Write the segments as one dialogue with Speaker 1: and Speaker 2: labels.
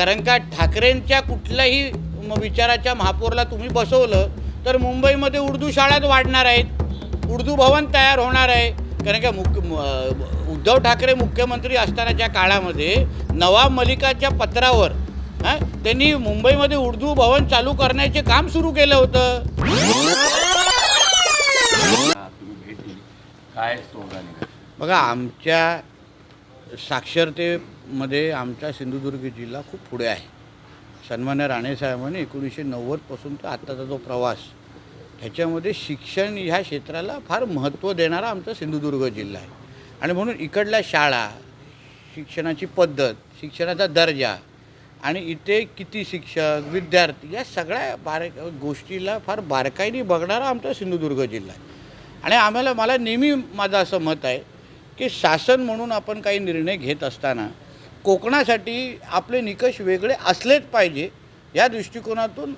Speaker 1: कारण का ठाकरेंच्या कुठल्याही विचाराच्या महापौरला तुम्ही बसवलं तर मुंबईमध्ये उर्दू शाळाच वाढणार आहेत, उर्दू भवन तयार होणार आहे. कारण का उद्धव ठाकरे मुख्यमंत्री असतानाच्या काळामध्ये नवाब मलिकाच्या पत्रावर त्यांनी मुंबईमध्ये उर्दू भवन चालू करण्याचे काम सुरू केलं होतं.
Speaker 2: काय तोडगा निघाला?
Speaker 1: बघा, आमच्या साक्षरतेमध्ये आमचा सिंधुदुर्ग जिल्हा खूप पुढे आहे. सन्मान्य राणेसाहेबांनी 1990पासून तर आत्ताचा जो प्रवास, ह्याच्यामध्ये शिक्षण ह्या क्षेत्राला फार महत्त्व देणारा आमचा सिंधुदुर्ग जिल्हा आहे. आणि म्हणून इकडल्या शाळा, शिक्षणाची पद्धत, शिक्षणाचा दर्जा आणि इथे किती शिक्षक, विद्यार्थी, या सगळ्या गोष्टीला फार बारकाईने बघणारा आमचा सिंधुदुर्ग जिल्हा आहे. आणि मला नेहमी माझं असं मत आहे की शासन म्हणून आपण काही निर्णय घेत असताना कोकणासाठी आपले निकष वेगळे असलेच पाहिजे. या दृष्टिकोनातून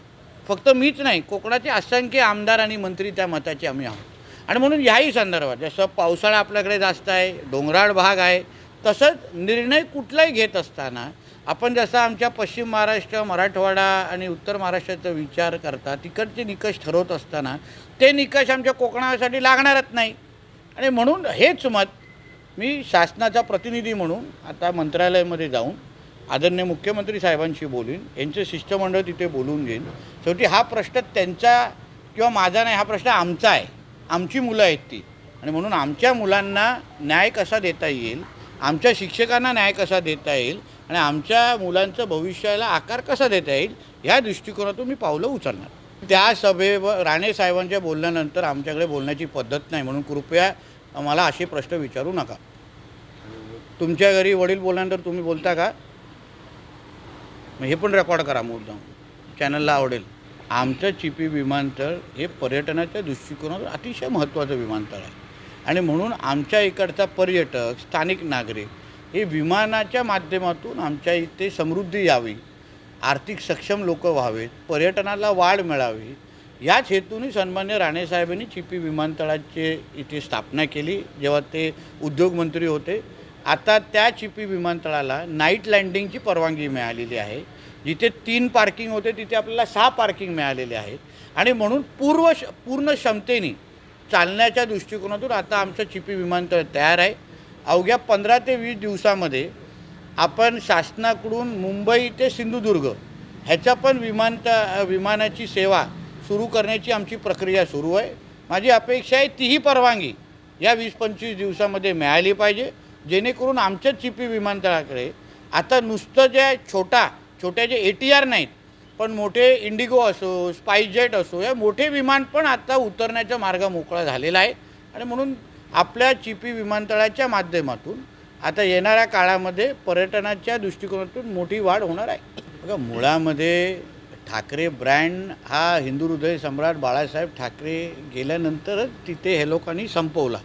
Speaker 1: फक्त मीच नाही, कोकणाचे असंख्य आमदार आणि मंत्री त्या मताचे आम्ही आहोत. आणि म्हणून ह्याही संदर्भात जसं पावसाळा आपल्याकडे जास्त आहे, डोंगराळ भाग आहे, तसंच निर्णय कुठलाही घेत असताना आपण जसं आमच्या पश्चिम महाराष्ट्र, मराठवाडा आणि उत्तर महाराष्ट्राचा विचार करता तिकडचे निकष ठरवत असताना ते निकष आमच्या कोकणासाठी लागणारच नाही. आणि म्हणून हेच मत मी शासनाचा प्रतिनिधी म्हणून आता मंत्रालयामध्ये जाऊन आदरणीय मुख्यमंत्री साहेबांशी बोलीन, यांचे शिष्टमंडळ तिथे बोलून घेईन. शेवटी हा प्रश्न त्यांचा किंवा माझा नाही, हा प्रश्न आमचा आहे. आमची मुलं आहेत ती. आणि म्हणून आमच्या मुलांना न्याय कसा देता येईल, आमच्या शिक्षकांना न्याय कसा देता येईल आणि आमच्या मुलांचं भविष्याला आकार कसा देता येईल, या दृष्टिकोनातून मी पावलं उचलणार. त्या सभेवर राणेसाहेबांच्या बोलल्यानंतर आमच्याकडे बोलण्याची पद्धत नाही, म्हणून कृपया मला असे प्रश्न विचारू नका. तुमच्या घरी वडील बोलल्यानंतर तुम्ही बोलता का? हे पण रेकॉर्ड करा, मुद्दाम चॅनलला आवडेल. आमचं चिपी विमानतळ हे पर्यटनाच्या दृष्टिकोनातून अतिशय महत्त्वाचं विमानतळ आहे. आणि म्हणून आमच्या इकडचा पर्यटक, स्थानिक नागरिक हे विमानाच्या माध्यमातून आमच्या इथे समृद्धी यावी, आर्थिक सक्षम लोक व्हावेत, पर्यटनाला वाढ मिळावी, याच हेतूने सन्मान्य राणेसाहेबांनी चिपी विमानतळाची इथे स्थापना केली जेव्हा ते उद्योगमंत्री होते. आता त्या चिपी विमानतळाला नाईट लँडिंगची परवानगी मिळालेली आहे. जिथे 3 पार्किंग होते तिथे आपल्याला 6 पार्किंग मिळालेले आहेत. आणि म्हणून पूर्ण क्षमतेने चालण्याच्या दृष्टिकोनातून आता आमचं चिपी विमानतळ तयार आहे. अवघ्या 15 ते 20 दिवसामध्ये आपण शासनाकडून मुंबई ते सिंधुदुर्ग ह्याच्या पण विमानाची सेवा सुरू करण्याची आमची प्रक्रिया सुरू आहे. माझी अपेक्षा आहे तीही परवानगी या 20-25 दिवसामध्ये मिळाली पाहिजे, जेणेकरून आमच्या चिपी विमानतळाकडे आता नुसतं जे छोट्या जे ATR नाहीत, पण मोठे इंडिगो असो, स्पाइसजेट असो, या मोठे विमान पण आता उतरण्याचा मार्ग मोकळा झालेला आहे. आणि म्हणून आपल्या चिपी विमानतळाच्या माध्यमातून आता येणाऱ्या काळामध्ये पर्यटनाच्या दृष्टिकोनातून मोठी वाढ होणार आहे. बघा, मुळामध्ये ठाकरे ब्रँड हा हिंदू हृदय सम्राट बाळासाहेब ठाकरे गेल्यानंतरच तिथे हे लोकांनी संपवला.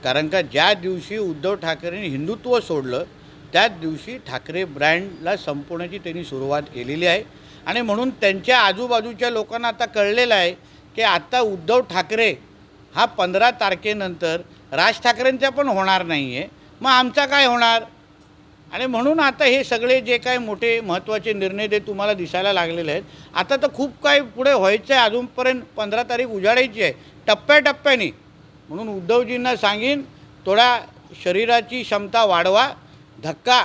Speaker 1: कारण का ज्या दिवशी उद्धव ठाकरेंनी हिंदुत्व सोडलं त्याच दिवशी ठाकरे ब्रँडला संपवण्याची त्यांनी सुरुवात केलेली आहे. आणि म्हणून त्यांच्या आजूबाजूच्या लोकांना आता कळलेलं आहे की आता उद्धव ठाकरे हा 15 तारखेनंतर राज ठाकरेंचा पण होणार नाही आहे, मग आमचा काय होणार. आणि म्हणून आता हे सगळे जे काय मोठे महत्त्वाचे निर्णय ते तुम्हाला दिसायला लागलेले आहेत. आता तर खूप काय पुढे व्हायचं आहे, अजूनपर्यंत 15 तारीख उजाडायची आहे, टप्प्याटप्प्याने. म्हणून उद्धवजींना सांगीन, थोडा शरीराची क्षमता वाढवा, धक्का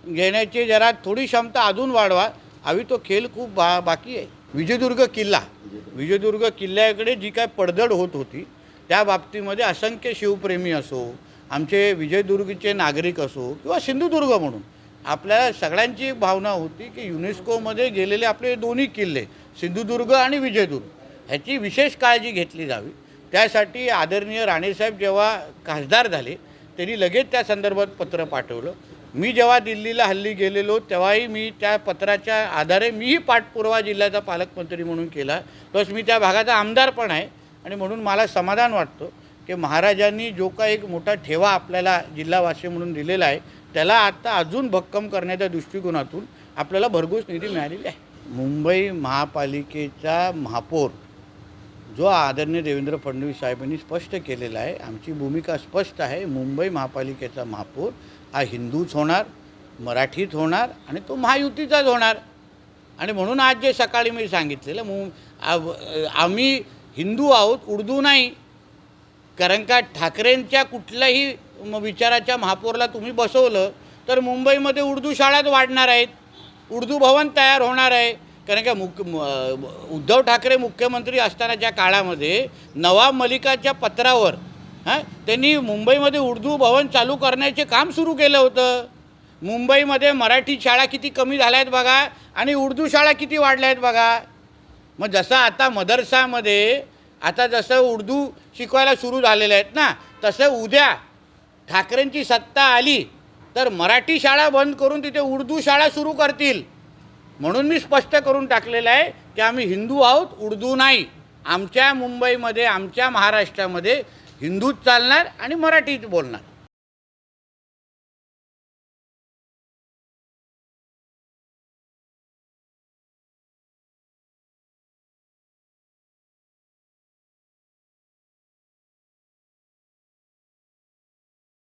Speaker 1: घेण्याची जरा थोडी क्षमता अजून वाढवा. अभी तो खेळ खूप बाकी आहे. विजयदुर्ग किल्ल्याकडे जी काय पडझड होत होती त्या बाबतीमध्ये असंख्य शिवप्रेमी असो, आमचे विजयदुर्गचे नागरिक असो किंवा सिंधुदुर्ग म्हणून आपल्या सगळ्यांची भावना होती की युनेस्कोमध्ये गेलेले आपले दोन्ही किल्ले सिंधुदुर्ग आणि विजयदुर्ग ह्याची विशेष काळजी घेतली जावी. त्यासाठी आदरणीय राणेसाहेब जेव्हा खासदार झाले त्यांनी लगेच त्या संदर्भात पत्र पाठवलं. मी जेव्हा दिल्लीला हल्ली गेलेलो तेव्हाही मी त्या पत्राच्या आधारे मीही पाठपुरावा जिल्ह्याचा पालकमंत्री म्हणून केला, प्लस मी त्या भागाचा आमदार पण आहे. आणि म्हणून मला समाधान वाटतं की महाराजांनी जो काही एक मोठा ठेवा आपल्याला जिल्हावासी म्हणून दिलेला आहे त्याला आता अजून भक्कम करण्याच्या दृष्टिकोनातून आपल्याला भरघोस निधी मिळालेली आहे. मुंबई महापालिकेचा महापौर जो आदरणीय देवेंद्र फडणवीस साहेबांनी स्पष्ट केलेला आहे, आमची भूमिका स्पष्ट आहे. मुंबई महापालिकेचा महापौर हा हिंदूच होणार, मराठीत होणार आणि तो महायुतीचाच होणार. आणि म्हणून आज जे सकाळी मी सांगितलेलं आम्ही हिंदू आहोत, उर्दू नाही. कारण का ठाकरेंच्या कुठल्याही विचाराच्या महापौरला तुम्ही बसवलं तर मुंबईमध्ये उर्दू शाळाच वाढणार आहेत, उर्दू भवन तयार होणार आहे. कारण का उद्धव ठाकरे मुख्यमंत्री असतानाच्या काळामध्ये नवाब मलिकाच्या पत्रावर त्यांनी मुंबईमध्ये उर्दू भवन चालू करण्याचे काम सुरू केलं होतं. मुंबईमध्ये मराठी शाळा किती कमी झाल्या आहेत बघा आणि उर्दू शाळा किती वाढल्या आहेत बघा. मग जसं आता मदरसामध्ये आता जसं उर्दू शिकवायला सुरू झालेलं आहेत ना, तसं उद्या ठाकरेंची सत्ता आली तर मराठी शाळा बंद करून तिथे उर्दू शाळा सुरू करतील. म्हणून मी स्पष्ट करून टाकलेलं आहे की आम्ही हिंदू आहोत, उर्दू नाही. आमच्या मुंबईमध्ये, आमच्या महाराष्ट्रामध्ये हिंदूच चालणार आणि मराठीच बोलणार.